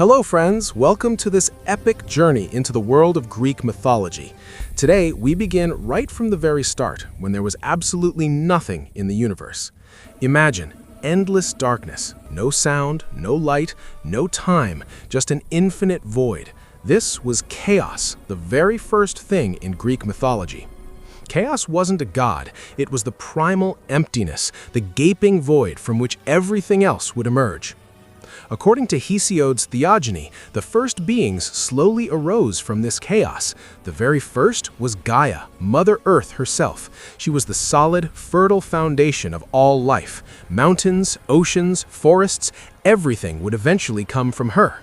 Hello friends, welcome to this epic journey into the world of Greek mythology. Today, we begin right from the very start, when there was absolutely nothing in the universe. Imagine endless darkness, no sound, no light, no time, just an infinite void. This was chaos, the very first thing in Greek mythology. Chaos wasn't a god, it was the primal emptiness, the gaping void from which everything else would emerge. According to Hesiod's Theogony, the first beings slowly arose from this chaos. The very first was Gaia, Mother Earth herself. She was the solid, fertile foundation of all life. Mountains, oceans, forests, everything would eventually come from her.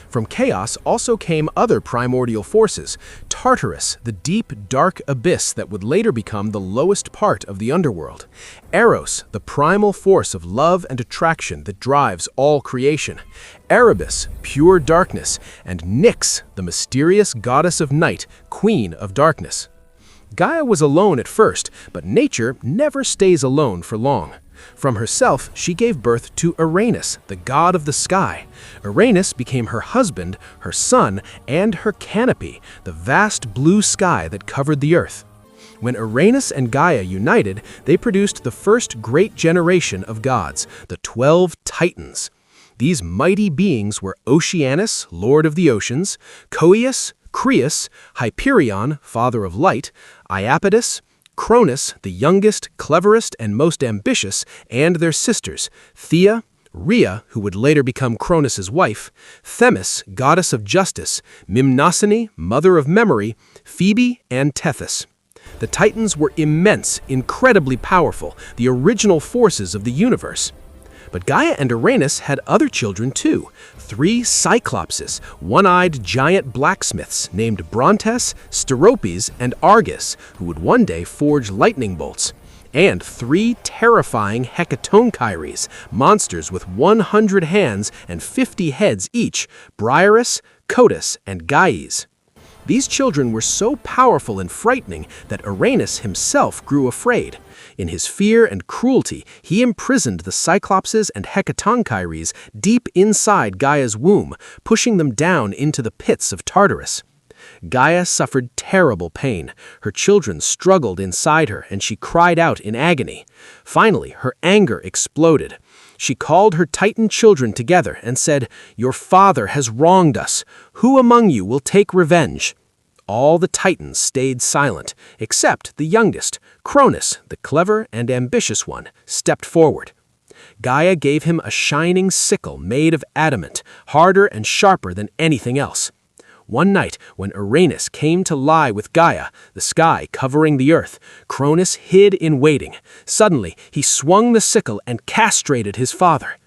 From chaos also came other primordial forces. Tartarus, the deep, dark abyss that would later become the lowest part of the underworld. Eros, the primal force of love and attraction that drives all creation. Erebus, pure darkness. And Nyx, the mysterious goddess of night, queen of darkness. Gaia was alone at first, but nature never stays alone for long. From herself, she gave birth to Uranus, the god of the sky. Uranus became her husband, her son, and her canopy, the vast blue sky that covered the earth. When Uranus and Gaia united, they produced the first great generation of gods, the 12 Titans. These mighty beings were Oceanus, lord of the oceans, Coeus, Creus, Hyperion, father of light, Iapetus, Cronus, the youngest, cleverest, and most ambitious, and their sisters, Thea, Rhea, who would later become Cronus's wife, Themis, goddess of justice, Mnemosyne, mother of memory, Phoebe, and Tethys. The Titans were immense, incredibly powerful, the original forces of the universe. But Gaia and Uranus had other children too, 3 Cyclopses, one-eyed giant blacksmiths named Brontes, Steropes, and Argus, who would one day forge lightning bolts, and 3 terrifying Hecatonchires, monsters with 100 hands and 50 heads each, Briareus, Codus, and Gyes. These children were so powerful and frightening that Uranus himself grew afraid. In his fear and cruelty, he imprisoned the Cyclopses and Hecatonchires deep inside Gaia's womb, pushing them down into the pits of Tartarus. Gaia suffered terrible pain. Her children struggled inside her, and she cried out in agony. Finally, her anger exploded. She called her Titan children together and said, "Your father has wronged us. Who among you will take revenge?" All the Titans stayed silent, except the youngest, Cronus, the clever and ambitious one, stepped forward. Gaia gave him a shining sickle made of adamant, harder and sharper than anything else. One night, when Uranus came to lie with Gaia, the sky covering the earth, Cronus hid in waiting. Suddenly, he swung the sickle and castrated his father.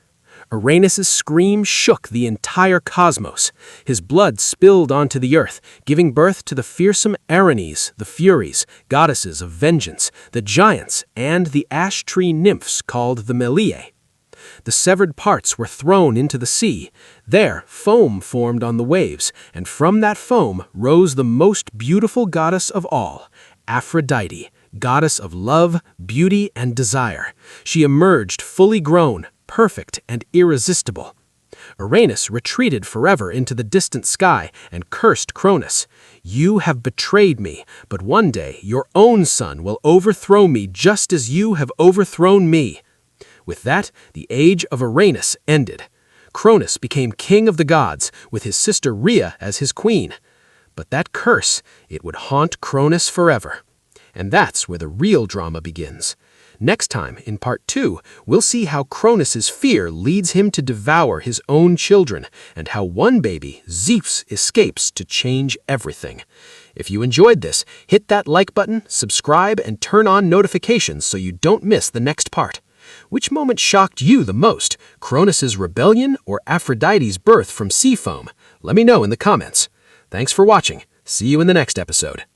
Uranus's scream shook the entire cosmos. His blood spilled onto the earth, giving birth to the fearsome Erinyes, the Furies, goddesses of vengeance, the giants, and the ash tree nymphs called the Meliae. The severed parts were thrown into the sea. There, foam formed on the waves, and from that foam rose the most beautiful goddess of all, Aphrodite, goddess of love, beauty, and desire. She emerged fully grown, perfect, and irresistible. Uranus retreated forever into the distant sky and cursed Cronus. "You have betrayed me, but one day your own son will overthrow me just as you have overthrown me." With that, the age of Uranus ended. Cronus became king of the gods, with his sister Rhea as his queen. But that curse, it would haunt Cronus forever. And that's where the real drama begins. Next time, in part 2, we'll see how Cronus's fear leads him to devour his own children, and how one baby, Zeus, escapes to change everything. If you enjoyed this, hit that like button, subscribe, and turn on notifications so you don't miss the next part. Which moment shocked you the most, Cronus's rebellion or Aphrodite's birth from sea foam? Let me know in the comments. Thanks for watching. See you in the next episode.